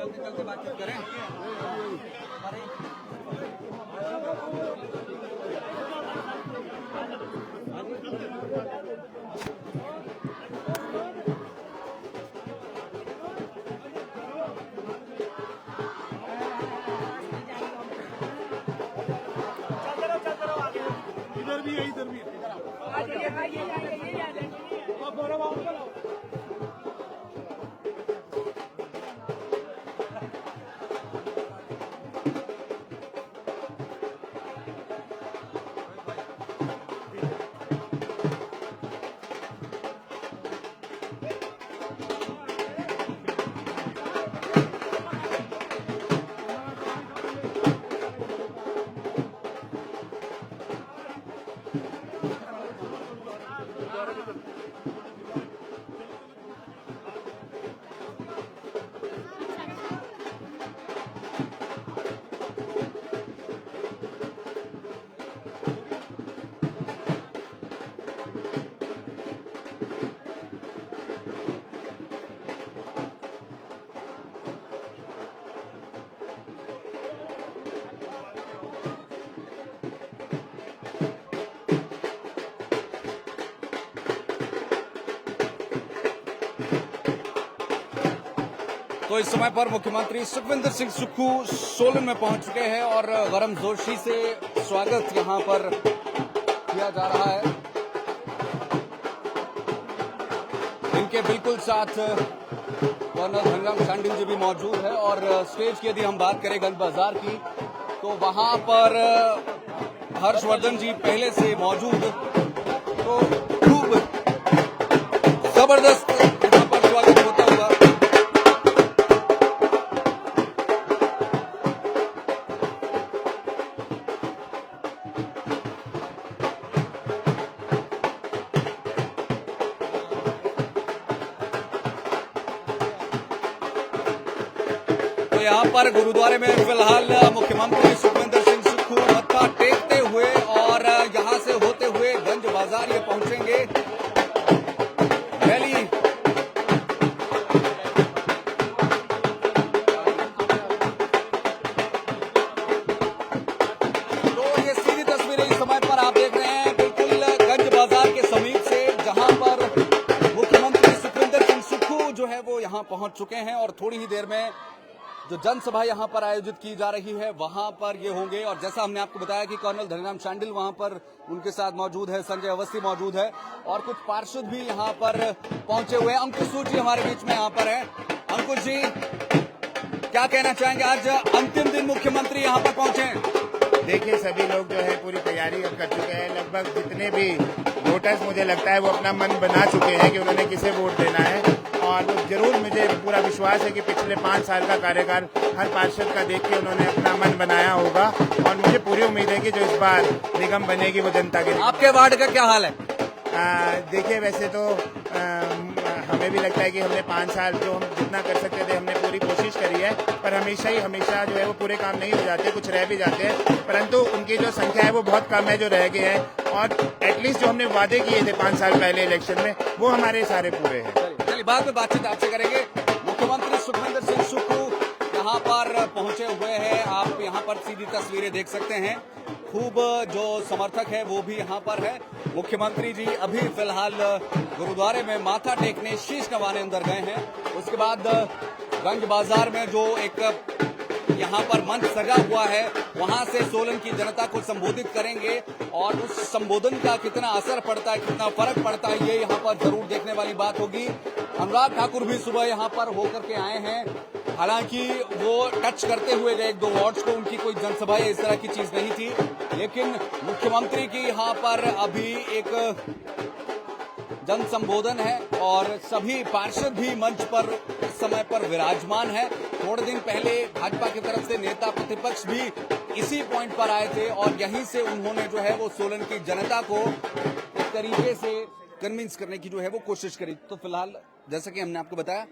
चलते चलते बातचीत करें। इधर भी है, इधर भी है। तो इस समय पर मुख्यमंत्री सुखविंदर सिंह सुक्खू सोलन में पहुंच चुके हैं और गर्मजोशी से स्वागत यहां पर किया जा रहा है। इनके बिल्कुल साथ कर्नल धनीराम शांडिल जी भी मौजूद है और स्टेज की यदि हम बात करें गंज बाजार की तो वहां पर हर्षवर्धन जी पहले से मौजूद, तो खूब जबरदस्त यहां पर स्वागत होता हुआ। यहाँ पर गुरुद्वारे में फिलहाल मुख्यमंत्री सुखविंदर सिंह सुक्खू मत्था टेकते हुए और यहाँ से होते हुए गंज बाजार ये पहुंचेंगे। रैली तो ये सीधी तस्वीरें इस समय पर आप देख रहे हैं बिल्कुल गंज बाजार के समीप से, जहां पर मुख्यमंत्री सुखविंदर सिंह सुक्खू जो है वो यहाँ पहुंच चुके हैं और थोड़ी ही देर में जो जनसभा यहां पर आयोजित की जा रही है वहां पर ये होंगे। और जैसा हमने आपको बताया कि कर्नल धनीराम शांडिल वहां पर उनके साथ मौजूद है, संजय अवस्थी मौजूद है और कुछ पार्षद भी यहां पर पहुंचे हुए हैं। अंकुश जी हमारे बीच में यहां पर है। अंकुश जी, क्या कहना चाहेंगे, आज अंतिम दिन मुख्यमंत्री यहां पर पहुंचे हैं? देखिए, सभी लोग जो है पूरी तैयारी अब कर चुके हैं। लगभग जितने भी वोटर्स मुझे लगता है वो अपना मन बना चुके हैं कि उन्होंने किसे वोट देना है और जरूर मुझे पूरा विश्वास है कि पिछले 5 साल का कार्यकाल हर पार्षद का देख के उन्होंने अपना मन बनाया होगा और मुझे पूरी उम्मीद है कि जो इस बार निगम बनेगी वो जनता के लिए। आपके वार्ड का क्या हाल है? देखिए, वैसे तो हमें भी लगता है कि हमने 5 साल जो हम जितना कर सकते थे हमने पूरी कोशिश करी है, पर हमेशा जो है वो पूरे काम नहीं हो जाते, कुछ रह भी जाते हैं, परंतु उनकी जो संख्या है वो बहुत कम है जो रह गए हैं और एटलीस्ट जो हमने वादे किए थे 5 साल पहले इलेक्शन में वो हमारे सारे पूरे हैं। चलिए बाद में बातचीत आपसे करेंगे। मुख्यमंत्री सुखविंदर सिंह सुक्खू यहाँ पर पहुंचे हुए हैं, आप यहाँ पर सीधी तस्वीरें देख सकते हैं। खूब जो समर्थक है वो भी यहाँ पर है। मुख्यमंत्री जी अभी फिलहाल गुरुद्वारे में माथा टेकने, शीश नवाने अंदर गए हैं। उसके बाद गंज बाजार में जो एक यहाँ पर मंच सजा हुआ है वहां से सोलन की जनता को संबोधित करेंगे और उस संबोधन का कितना असर पड़ता है, कितना फर्क पड़ता है, ये यहाँ पर जरूर देखने वाली बात होगी। अनुराग ठाकुर भी सुबह यहाँ पर होकर के आए हैं, हालांकि वो टच करते हुए गए 1-2 वार्ड्स को, उनकी कोई जनसभा इस तरह की चीज नहीं थी, लेकिन मुख्यमंत्री की यहाँ पर अभी एक जन संबोधन है और सभी पार्षद भी मंच पर इस समय पर विराजमान है। थोड़े दिन पहले भाजपा की तरफ से नेता प्रतिपक्ष भी इसी पॉइंट पर आए थे और यहीं से उन्होंने जो है वो सोलन की जनता को एक तरीके से कन्विंस करने की जो है वो कोशिश करी। तो फिलहाल जैसा कि हमने आपको बताया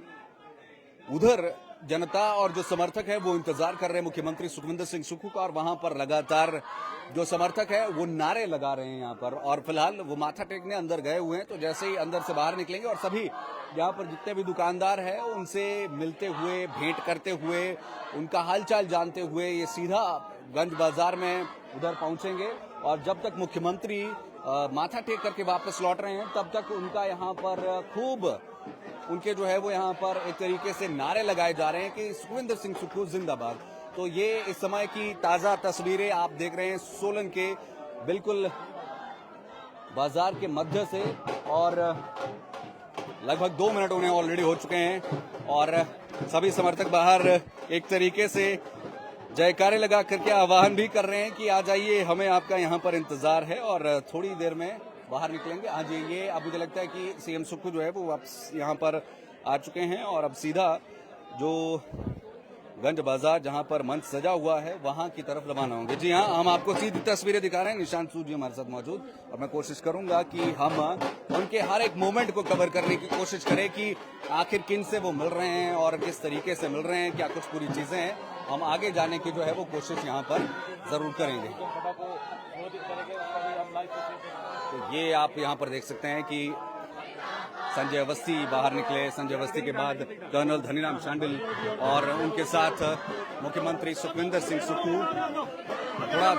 उधर जनता और जो समर्थक है वो इंतजार कर रहे हैं मुख्यमंत्री सुखविंदर सिंह सुक्खू का, और वहां पर लगातार जो समर्थक है वो नारे लगा रहे हैं यहाँ पर। और फिलहाल वो माथा टेकने अंदर गए हुए हैं, तो जैसे ही अंदर से बाहर निकलेंगे और सभी यहाँ पर जितने भी दुकानदार हैं उनसे मिलते हुए, भेंट करते हुए, उनका हालचाल जानते हुए ये सीधा गंज बाजार में उधर पहुंचेंगे। और जब तक मुख्यमंत्री माथा टेक करके वापस लौट रहे हैं तब तक उनका यहाँ पर खूब उनके जो है वो यहाँ पर एक तरीके से नारे लगाए जा रहे हैं कि सुखविंदर सिंह सुक्खू जिंदाबाद। तो ये इस समय की ताजा तस्वीरें आप देख रहे हैं सोलन के बिल्कुल बाजार के मध्य से, और लगभग 2 मिनट उन्हें ऑलरेडी हो चुके हैं और सभी समर्थक बाहर एक तरीके से जयकारे लगा करके आह्वान भी कर रहे हैं कि आ जाइए, हमें आपका यहाँ पर इंतजार है। और थोड़ी देर में बाहर निकलेंगे। हाँ जी, ये अब मुझे लगता है कि सीएम सुक्खू जो है वो वापस यहाँ पर आ चुके हैं और अब सीधा जो गंज बाजार जहाँ पर मंच सजा हुआ है वहां की तरफ रवाना होंगे। जी हाँ, हम आपको सीधी तस्वीरें दिखा रहे हैं, निशांत सूद जी हमारे साथ मौजूद, और मैं कोशिश करूंगा कि हम उनके हर एक मोमेंट को कवर करने की कोशिश करें कि आखिर किन से वो मिल रहे हैं और किस तरीके से मिल रहे हैं, क्या कुछ पूरी चीजें हैं। हम आगे जाने की जो है वो कोशिश यहाँ पर जरूर करेंगे। तो ये आप यहाँ पर देख सकते हैं कि संजय अवस्थी बाहर निकले। संजय अवस्थी के बाद कर्नल धनीराम शांडिल और उनके साथ मुख्यमंत्री सुखविंदर सिंह सुक्खू। थोड़ा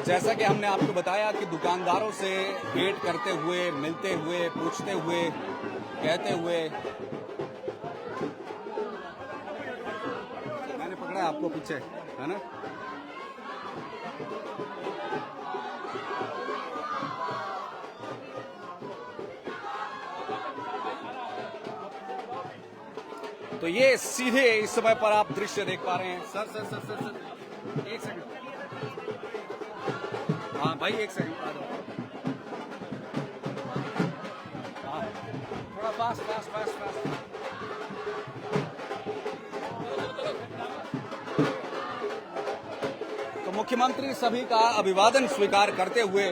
जैसा कि हमने आपको बताया कि दुकानदारों से भेंट करते हुए, मिलते हुए, पूछते हुए, कहते हुए, मैंने पकड़ा है आपको पीछे, है ना? तो ये सीधे इस समय पर आप दृश्य देख पा रहे हैं। Sir sir sir sir sir एक सेकंड। हाँ भाई एक सेकंड आ जाओ। हाँ थोड़ा फास्ट फास्ट फास्ट फास्ट। तो मुख्यमंत्री सभी का अभिवादन स्वीकार करते हुए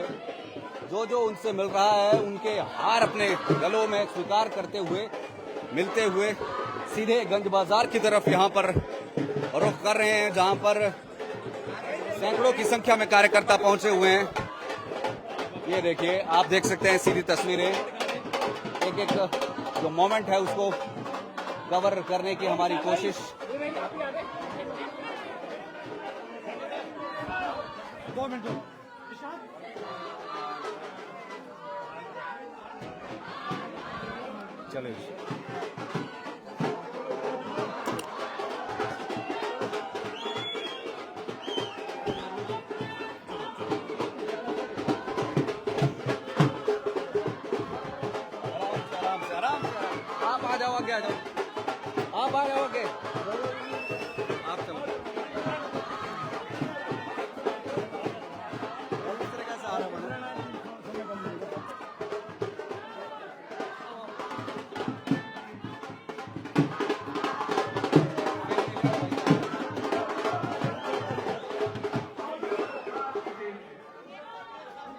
जो जो उनसे मिल रहा है उनके हार अपने गलों में स्वीकार करते हुए, मिलते हुए सीधे गंज बाजार की तरफ यहाँ पर रुख कर रहे हैं, जहाँ पर सैकड़ों की संख्या में कार्यकर्ता पहुंचे हुए हैं। ये देखिए, आप देख सकते हैं सीधी तस्वीरें, एक एक जो मोमेंट है उसको कवर करने की हमारी कोशिश। चले आगे आ जाओ, आप आ जाओ आगे, आप चलो। इस तरह से आ रहा है।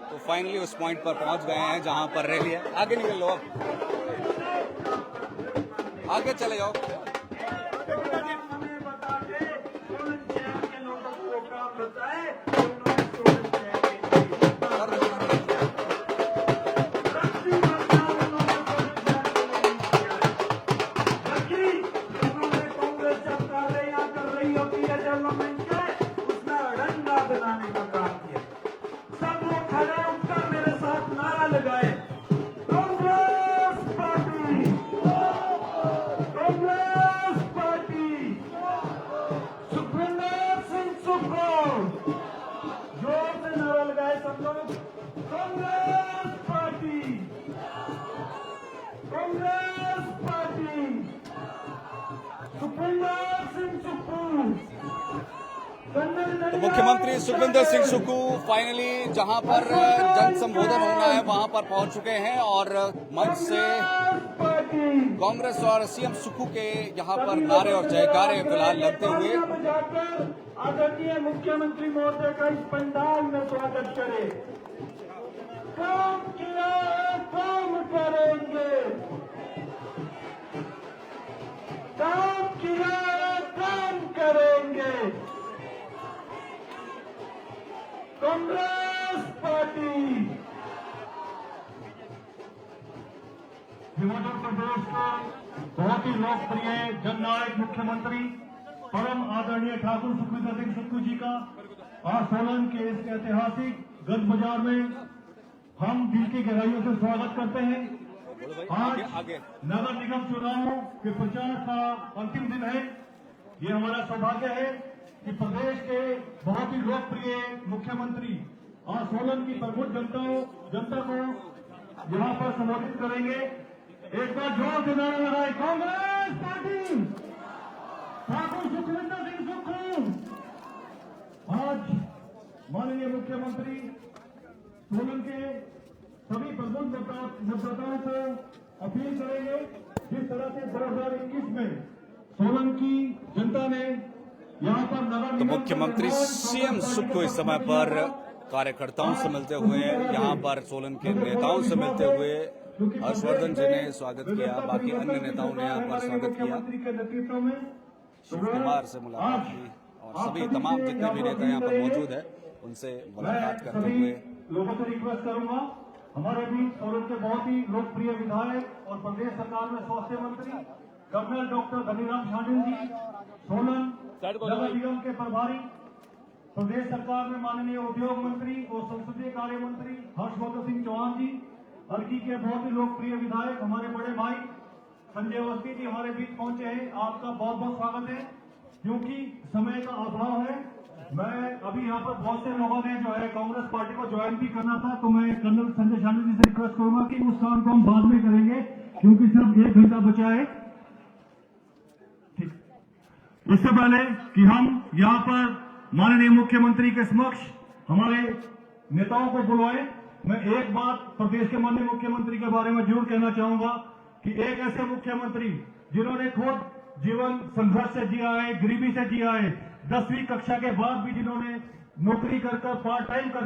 तो फाइनली उस पॉइंट पर पहुंच गए हैं जहां पर रैली है। आगे निकल लो, अब आगे चले जाओ। तो मुख्यमंत्री सुखविंदर सिंह सुक्खू फाइनली जहां पर जन संबोधन होना है वहां पर पहुंच चुके हैं और मंच से कांग्रेस और सीएम सुक्खू के यहां पर नारे और जयकारे फिलहाल लगते हुए आदरणीय मुख्यमंत्री महोदय का इस पंडाल में स्वागत करें। हिमाचल प्रदेश के बहुत ही लोकप्रिय जननायक मुख्यमंत्री परम आदरणीय ठाकुर सुखविंदर सिंह सुक्खू जी का आज सोलन के इस ऐतिहासिक गंज बाजार में हम दिल की गहराइयों से स्वागत करते हैं। आज नगर निगम चुनावों के प्रचार का अंतिम दिन है। ये हमारा सौभाग्य है कि प्रदेश के बहुत ही लोकप्रिय मुख्यमंत्री आज सोलन की प्रमुख जनता को यहाँ पर संबोधित करेंगे। एक बार जोर से नारा लगाए, कांग्रेस पार्टी, ठाकुर सुखविंदर सिंह सुक्खू। आज माननीय मुख्यमंत्री सोलन के सभी प्रबुद्ध मतदाताओं को अपील करेंगे, जिस तरह से 2021 में सोलन की जनता ने यहाँ पर नगर तो मुख्यमंत्री सीएम सुक्खू इस समय पर कार्यकर्ताओं से मिलते हुए, यहाँ पर सोलन के नेताओं से मिलते हुए हर्षवर्धन जी ने स्वागत किया, बाकी अन्य नेताओं ने यहाँ पर स्वागत किया। शिव कुमार से मुलाकात की और सभी तमाम जितने भी नेता यहाँ पर मौजूद है उनसे मुलाकात करते हुए लोगों से रिक्वेस्ट करूंगा, हमारे बीच सोलन के बहुत ही लोकप्रिय विधायक और प्रदेश सरकार में स्वास्थ्य मंत्री कर्नल डॉक्टर धनीराम शांडिल जी, सोलन नगर निगम के प्रभारी, प्रदेश सरकार में माननीय उद्योग मंत्री और संसदीय कार्य मंत्री हर्षवर्धन सिंह चौहान जी, अर्की के बहुत ही लोकप्रिय विधायक हमारे बड़े भाई संजय अवस्थी जी हमारे बीच पहुंचे हैं। आपका बहुत बहुत स्वागत है। क्योंकि समय का अभाव है, मैं अभी यहाँ पर बहुत से लोगों ने जो है कांग्रेस पार्टी को ज्वाइन भी करना था, तो मैं कर्नल संजय शांडिल जी से रिक्वेस्ट करूंगा कि उस काम को हम बाद में करेंगे, क्योंकि सिर्फ 1 घंटा बचा है। ठीक, इससे पहले कि हम यहाँ पर माननीय मुख्यमंत्री के समक्ष हमारे नेताओं को बुलवाए, मैं एक बात प्रदेश के माननीय मुख्यमंत्री के बारे में जरूर कहना चाहूंगा कि एक ऐसे मुख्यमंत्री जिन्होंने खुद जीवन संघर्ष से जिया है, गरीबी से जिया है, 10वीं कक्षा के बाद भी जिन्होंने नौकरी कर पार्ट टाइम कर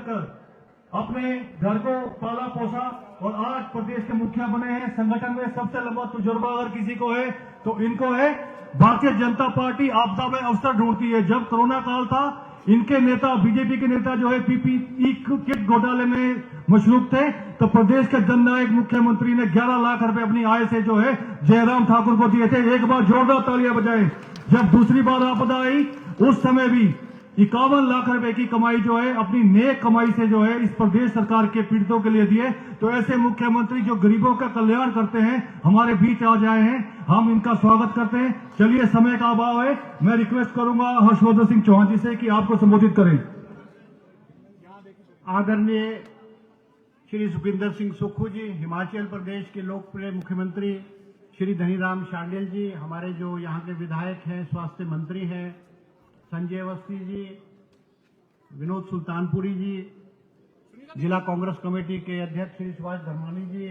अपने घर को पाला पोसा और आज प्रदेश के मुखिया बने हैं। संगठन में सबसे लंबा तजुर्बा अगर किसी को है तो इनको है। भारतीय जनता पार्टी आपदा में अवसर ढूंढती है। जब कोरोना काल था, इनके नेता, बीजेपी के नेता जो है पीपीई किट घोटाले में मशरूफ थे, तो प्रदेश के जननायक मुख्यमंत्री ने 11 लाख रुपए अपनी आय से जो है जयराम ठाकुर को दिए थे। एक बार जोरदार तालियां बजाएं। जब दूसरी बार आपदा आई, उस समय भी 51 लाख रुपए की कमाई जो है अपनी नेक कमाई से जो है इस प्रदेश सरकार के पीड़ितों के लिए दिए। तो ऐसे मुख्यमंत्री जो गरीबों का कल्याण करते हैं हमारे बीच आ जाए हैं, हम इनका स्वागत करते हैं। चलिए, समय का अभाव है, मैं रिक्वेस्ट करूंगा हर्षवर्धन सिंह चौहान जी से कि आपको संबोधित करें। आदरणीय श्री सुखविंदर सिंह सुक्खू जी, हिमाचल प्रदेश के लोकप्रिय मुख्यमंत्री श्री धनीराम शांडिल जी, हमारे जो यहाँ के विधायक हैं, स्वास्थ्य मंत्री हैं संजय अवस्थी जी, विनोद सुल्तानपुरी जी, जिला कांग्रेस कमेटी के अध्यक्ष श्री सुभाष धर्मानी जी,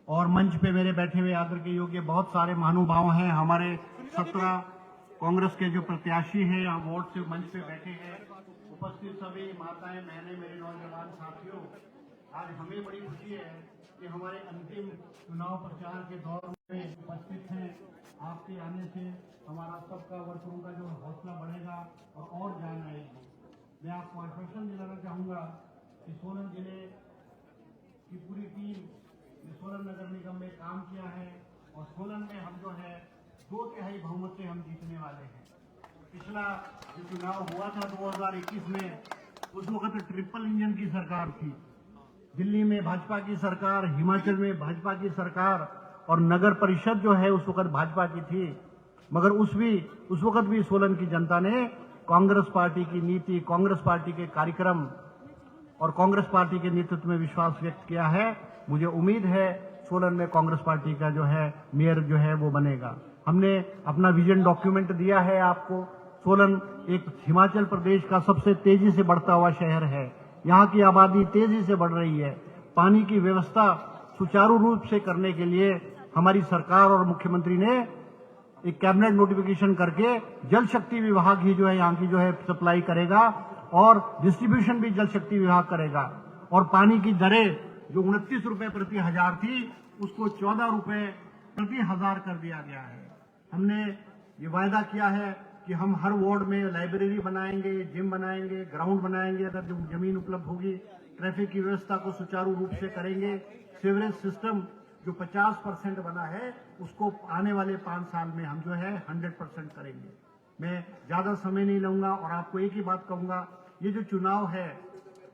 और मंच पे मेरे बैठे हुए आदर के योग्य बहुत सारे महानुभाव हैं। हमारे 17 कांग्रेस के जो प्रत्याशी हैं यहाँ वार्ड से मंच पे बैठे हैं, उपस्थित सभी माताएं, बहनें, मेरे नौजवान साथियों, आज हमें बड़ी खुशी है कि हमारे अंतिम चुनाव प्रचार के दौर में उपस्थित हैं। आपके आने से हमारा सबका वर्करों का जो हौसला बढ़ेगा और जान आएगी। मैं आपको आश्वासन दिलाना चाहूंगा कि सोलन जिले की पूरी टीम ने सोलन नगर निगम में काम किया है और सोलन में हम जो है 2/3 बहुमत से हम जीतने वाले हैं। पिछला जो चुनाव हुआ था 2021 में, उस वक्त ट्रिपल इंजन की सरकार थी। दिल्ली में भाजपा की सरकार, हिमाचल में भाजपा की सरकार और नगर परिषद जो है उस वक्त भाजपा की थी। मगर उस वक्त भी सोलन की जनता ने कांग्रेस पार्टी की नीति, कांग्रेस पार्टी के कार्यक्रम और कांग्रेस पार्टी के नेतृत्व में विश्वास व्यक्त किया है। मुझे उम्मीद है सोलन में कांग्रेस पार्टी का जो है मेयर जो है वो बनेगा। हमने अपना विजन डॉक्यूमेंट दिया है आपको। सोलन एक हिमाचल प्रदेश का सबसे तेजी से बढ़ता हुआ शहर है। यहाँ की आबादी तेजी से बढ़ रही है। पानी की व्यवस्था सुचारू रूप से करने के लिए हमारी सरकार और मुख्यमंत्री ने एक कैबिनेट नोटिफिकेशन करके जल शक्ति विभाग ही जो है यहाँ की जो है सप्लाई करेगा और डिस्ट्रीब्यूशन भी जल शक्ति विभाग करेगा। और पानी की दरें जो 29 रुपए प्रति हजार थी उसको 14 रुपए प्रति हजार कर दिया गया है। हमने ये वायदा किया है कि हम हर वार्ड में लाइब्रेरी बनाएंगे, जिम बनाएंगे, ग्राउंड बनाएंगे अगर जमीन उपलब्ध होगी, ट्रैफिक की व्यवस्था को सुचारू रूप से करेंगे, सीवरेज सिस्टम जो 50% बना है उसको आने वाले 5 साल में हम जो है 100% करेंगे। मैं ज्यादा समय नहीं लूंगा और आपको एक ही बात कहूंगा, ये जो चुनाव है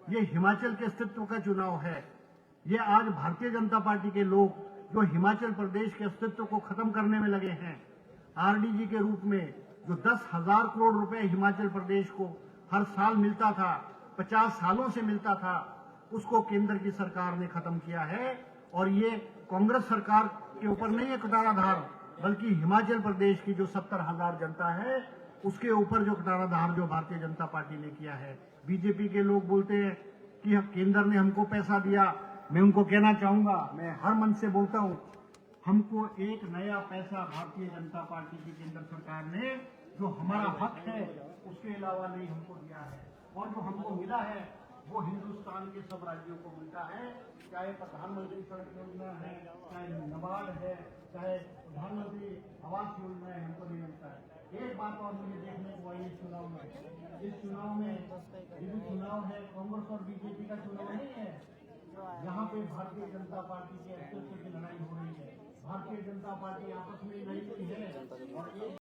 ये हिमाचल के अस्तित्व का चुनाव है। ये आज भारतीय जनता पार्टी के लोग जो हिमाचल प्रदेश के अस्तित्व को खत्म करने में लगे हैं, आरडीजी के रूप में जो 10,000 करोड़ रुपए हिमाचल प्रदेश को हर साल मिलता था, 50 सालों से मिलता था, उसको केंद्र की सरकार ने खत्म किया है। और ये कांग्रेस सरकार के ऊपर नहीं है कटाराधार, बल्कि हिमाचल प्रदेश की जो 70,000 जनता है उसके ऊपर जो कटाराधार जो भारतीय जनता पार्टी ने किया है। बीजेपी के लोग बोलते हैं कि केंद्र ने हमको पैसा दिया। मैं उनको कहना चाहूंगा, मैं हर मन से बोलता हूं, हमको एक नया पैसा भारतीय जनता पार्टी की केंद्र सरकार ने जो हमारा हक है उसके अलावा नहीं हमको दिया है। और जो हमको मिला है वो हिंदुस्तान के सब राज्यों को मिलता है, चाहे प्रधानमंत्री सड़क योजना है, चाहे नाबार्ड है, चाहे प्रधानमंत्री आवास योजना है, हमको नहीं मिलता है। एक बात और मुझे देखने को आई इस चुनाव में, ये जो चुनाव है कांग्रेस और बीजेपी का चुनाव नहीं है। यहाँ पे भारतीय जनता पार्टी के अस्तित्व की लड़ाई हो रही है। भारतीय जनता पार्टी आपस में लड़ी है और एक